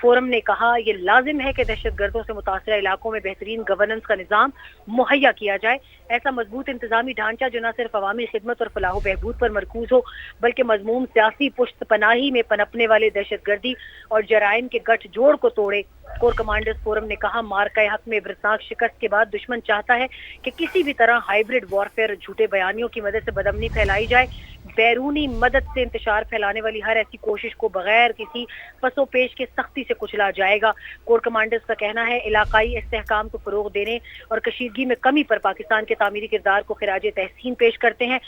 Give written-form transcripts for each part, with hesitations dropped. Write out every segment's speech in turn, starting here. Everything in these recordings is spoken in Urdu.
فورم نے کہا یہ لازم ہے کہ دہشت گردوں سے متاثرہ علاقوں میں بہترین گورننس کا نظام مہیا کیا جائے، ایسا مضبوط انتظامی ڈھانچہ جو نہ صرف عوامی خدمت اور فلاح و بہبود پر مرکوز ہو بلکہ مضمون سیاسی پشت پناہی میں پنپنے والے دہشت گردی اور جرائم کے گٹھ جوڑ کو توڑے۔ کور کمانڈرز فورم نے کہا مارکہ حق میں عبرتناک شکست کے بعد دشمن چاہتا ہے کہ کسی بھی طرح ہائیبرڈ وارفیئر اور جھوٹے بیانیوں کی مدد سے بدامنی پھیلائی جائے، بیرونی مدد سے انتشار پھیلانے والی ہر ایسی کوشش کو بغیر کسی پس و پیش کے سختی سے کچلا جائے گا۔ کور کمانڈرز کا کہنا ہے علاقائی استحکام کو فروغ دینے اور کشیدگی میں کمی پر پاکستان کے تعمیری کردار کو خراج تحسین پیش کرتے ہیں۔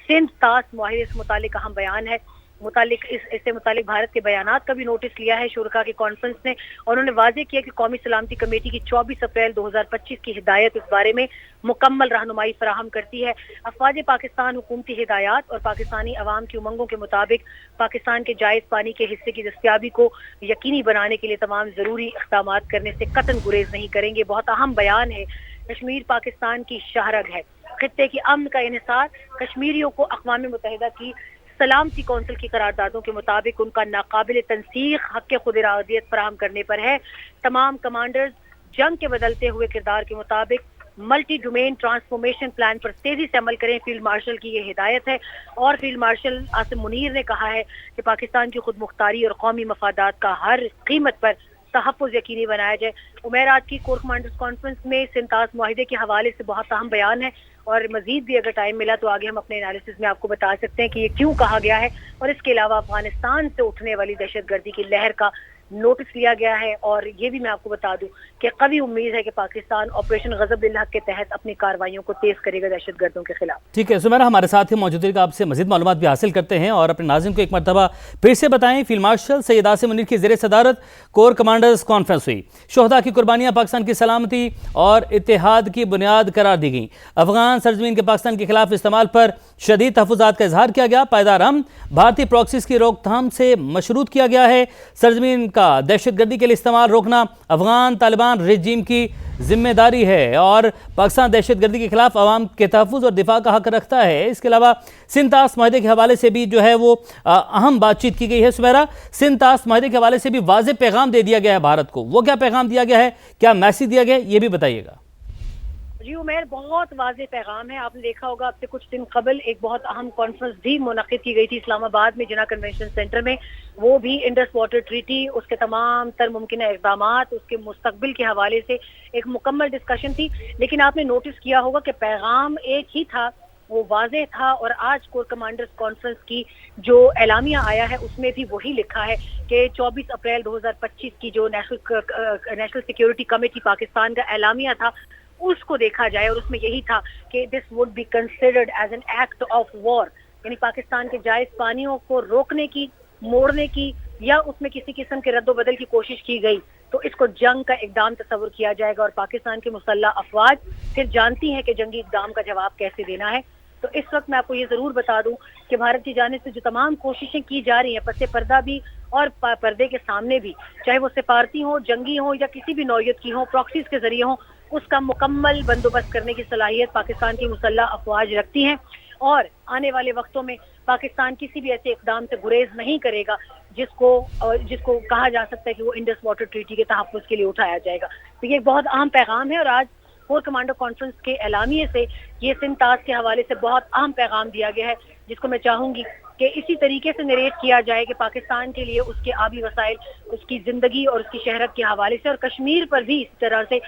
سندھ طاس معاہدے سے متعلق اہم بیان ہے، اس سے متعلق بھارت کے بیانات کا بھی نوٹس لیا ہے شرکاء کی کانفرنس نے، اور انہوں نے واضح کیا کہ قومی سلامتی کمیٹی کی 24 اپریل 2025 کی ہدایت اس بارے میں مکمل رہنمائی فراہم کرتی ہے۔ افواج پاکستان حکومتی ہدایات اور پاکستانی عوام کی امنگوں کے مطابق پاکستان کے جائز پانی کے حصے کی دستیابی کو یقینی بنانے کے لیے تمام ضروری اقدامات کرنے سے قطعاً گریز نہیں کریں گے۔ بہت اہم بیان ہے، کشمیر پاکستان کی شاہرگ ہے، خطے کی امن کا انحصار کشمیریوں کو اقوام متحدہ کی سلامتی کونسل کی قراردادوں کے مطابق ان کا ناقابل تنسیق حق خود ارادیت فراہم کرنے پر ہے۔ تمام کمانڈرز جنگ کے بدلتے ہوئے کردار کے مطابق ملٹی ڈومین ٹرانسفارمیشن پلان پر تیزی سے عمل کریں، فیلڈ مارشل کی یہ ہدایت ہے۔ اور فیلڈ مارشل عاصم منیر نے کہا ہے کہ پاکستان کی خود مختاری اور قومی مفادات کا ہر قیمت پر تحفظ یقینی بنایا جائے۔ عمیرات کی کور کمانڈرز کانفرنس میں سندھ طاس معاہدے کے حوالے سے بہت اہم بیان ہے، اور مزید بھی اگر ٹائم ملا تو آگے ہم اپنے انالیسز میں آپ کو بتا سکتے ہیں کہ یہ کیوں کہا گیا ہے، اور اس کے علاوہ افغانستان سے اٹھنے والی دہشت گردی کی لہر کا نوٹس لیا گیا ہے۔ اور یہ بھی میں آپ کو بتا دوں کہ قوی امید ہے کہ پاکستان آپریشن غضب الحق کے تحت اپنی کارروائیوں کو تیز کرے گا دہشت گردوں کے خلاف۔ ٹھیک ہے سمیرہ، ہمارے ساتھ ہی موجود ہے، آپ سے مزید معلومات بھی حاصل کرتے ہیں، اور اپنے ناظرین کو ایک مرتبہ پھر سے بتائیں فیلڈ مارشل سید عاصم منیر کی زیر صدارت کور کمانڈرز کانفرنس ہوئی، شہداء کی قربانیاں پاکستان کی سلامتی اور اتحاد کی بنیاد قرار دی گئیں، افغان سرزمین کے پاکستان کے خلاف استعمال پر شدید تحفظات کا اظہار کیا گیا، پائیدار امن بھارتی پراکسیز کی روک تھام سے مشروط کیا گیا ہے، سرزمین کا دہشت گردی کے لیے استعمال روکنا افغان طالبان رجیم کی ذمہ داری ہے، اور پاکستان دہشت گردی کے خلاف عوام کے تحفظ اور دفاع کا حق رکھتا ہے۔ اس کے علاوہ سندھ طاس معاہدے کے حوالے سے بھی جو ہے وہ اہم بات چیت کی گئی ہے۔ سمیرہ، سندھ طاس معاہدے کے حوالے سے بھی واضح پیغام دے دیا گیا ہے بھارت کو، وہ کیا پیغام دیا گیا ہے، کیا میسیج دیا گیا ہے، یہ بھی بتائیے گا۔ جی عمیر، بہت واضح پیغام ہے۔ آپ نے دیکھا ہوگا اب سے کچھ دن قبل ایک بہت اہم کانفرنس بھی منعقد کی گئی تھی اسلام آباد میں جناح کنونشن سینٹر میں، وہ بھی انڈس واٹر ٹریٹی، اس کے تمام تر ممکنہ اقدامات، اس کے مستقبل کے حوالے سے ایک مکمل ڈسکشن تھی۔ لیکن آپ نے نوٹس کیا ہوگا کہ پیغام ایک ہی تھا، وہ واضح تھا، اور آج کور کمانڈرز کانفرنس کی جو اعلامیہ آیا ہے اس میں بھی وہی لکھا ہے کہ 24 اپریل 2025 کی جو نیشنل سیکیورٹی کمیٹی پاکستان کا اعلامیہ تھا اس کو دیکھا جائے، اور اس میں یہی تھا کہ this would be considered as an act of war, یعنی پاکستان کے جائز پانیوں کو روکنے کی، موڑنے کی، یا اس میں کسی قسم کے رد و بدل کی کوشش کی گئی تو اس کو جنگ کا اقدام تصور کیا جائے گا، اور پاکستان کی مسلح افواج پھر جانتی ہیں کہ جنگی اقدام کا جواب کیسے دینا ہے۔ تو اس وقت میں آپ کو یہ ضرور بتا دوں کہ بھارت کی جانب سے جو تمام کوششیں کی جا رہی ہیں پس پردہ بھی اور پردے کے سامنے بھی، چاہے وہ سفارتی ہوں، جنگی ہوں، یا کسی بھی نوعیت کی ہوں، پراکسیز کے ذریعے ہوں، اس کا مکمل بندوبست کرنے کی صلاحیت پاکستان کی مسلح افواج رکھتی ہیں، اور آنے والے وقتوں میں پاکستان کسی بھی ایسے اقدام سے گریز نہیں کرے گا جس کو کہا جا سکتا ہے کہ وہ انڈس واٹر ٹریٹی کے تحفظ کے لیے اٹھایا جائے گا۔ تو یہ بہت اہم پیغام ہے، اور آج کور کمانڈر کانفرنس کے اعلامیے سے یہ سندھ طاس کے حوالے سے بہت اہم پیغام دیا گیا ہے، جس کو میں چاہوں گی کہ اسی طریقے سے نریٹ کیا جائے کہ پاکستان کے لیے اس کے آبی وسائل، اس کی زندگی اور اس کی شہرت کے حوالے سے، اور کشمیر پر بھی اس طرح سے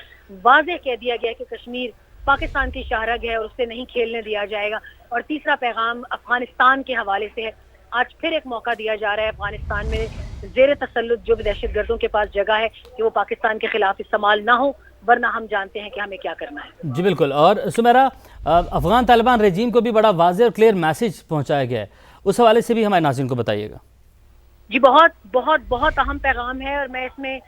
واضح کہہ دیا گیا کہ کشمیر پاکستان کی شاہرگ ہے اور اس سے نہیں کھیلنے دیا جائے گا۔ اور تیسرا پیغام افغانستان کے حوالے سے ہے، آج پھر ایک موقع دیا جا رہا ہے افغانستان میں زیر تسلط جو بھی دہشت گردوں کے پاس جگہ ہے کہ وہ پاکستان کے خلاف استعمال نہ ہو، ورنہ ہم جانتے ہیں کہ ہمیں کیا کرنا ہے۔ جی بالکل، اور سمیرہ، افغان طالبان رجیم کو بھی بڑا واضح اور کلیئر میسیج پہنچایا گیا ہے، اس حوالے سے بھی ہمارے ناظرین کو بتائیے گا۔ جی بہت بہت بہت اہم پیغام ہے، اور میں اس میں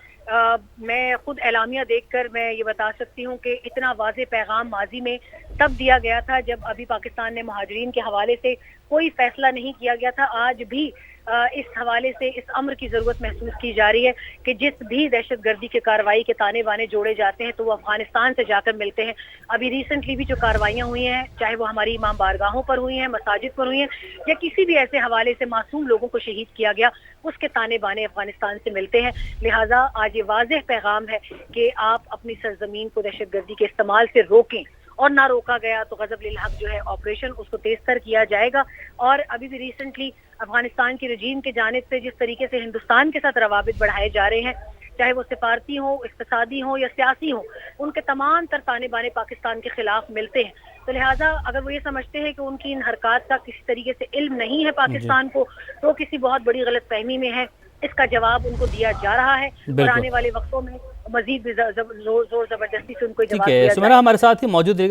میں خود اعلامیہ دیکھ کر میں یہ بتا سکتی ہوں کہ اتنا واضح پیغام ماضی میں تب دیا گیا تھا جب ابھی پاکستان نے مہاجرین کے حوالے سے کوئی فیصلہ نہیں کیا گیا تھا۔ آج بھی اس حوالے سے اس امر کی ضرورت محسوس کی جا رہی ہے کہ جس بھی دہشت گردی کے کارروائی کے تانے بانے جوڑے جاتے ہیں تو وہ افغانستان سے جا کر ملتے ہیں. ابھی ریسنٹلی بھی جو کارروائیاں ہوئی ہیں, چاہے وہ ہماری امام بارگاہوں پر ہوئی ہیں, مساجد پر ہوئی ہیں, یا کسی بھی ایسے حوالے سے معصوم لوگوں کو شہید کیا گیا, اس کے تانے بانے افغانستان سے ملتے ہیں. لہٰذا آج یہ واضح پیغام ہے کہ آپ اپنی سرزمین کو دہشت گردی کے استعمال سے روکیں, اور نہ روکا گیا تو غضب للحق جو ہے آپریشن اس کو تیز تر کیا جائے گا. اور ابھی بھی ریسنٹلی افغانستان کی رجیم کے جانب سے جس طریقے سے ہندوستان کے ساتھ روابط بڑھائے جا رہے ہیں, چاہے وہ سفارتی ہوں, اقتصادی ہوں یا سیاسی ہوں, ان کے تمام تر تانے بانے پاکستان کے خلاف ملتے ہیں. تو لہٰذا اگر وہ یہ سمجھتے ہیں کہ ان کی ان حرکات کا کسی طریقے سے علم نہیں ہے پاکستان کو, تو کسی بہت بڑی غلط فہمی میں ہے. اس کا جواب ان کو دیا جا رہا ہے, اور آنے والے وقتوں میں مزید زور زبردستی سے ان کو جواب ٹھیک ہے دیا سمیرا, ہمارے ساتھ ہی موجود رہے گا.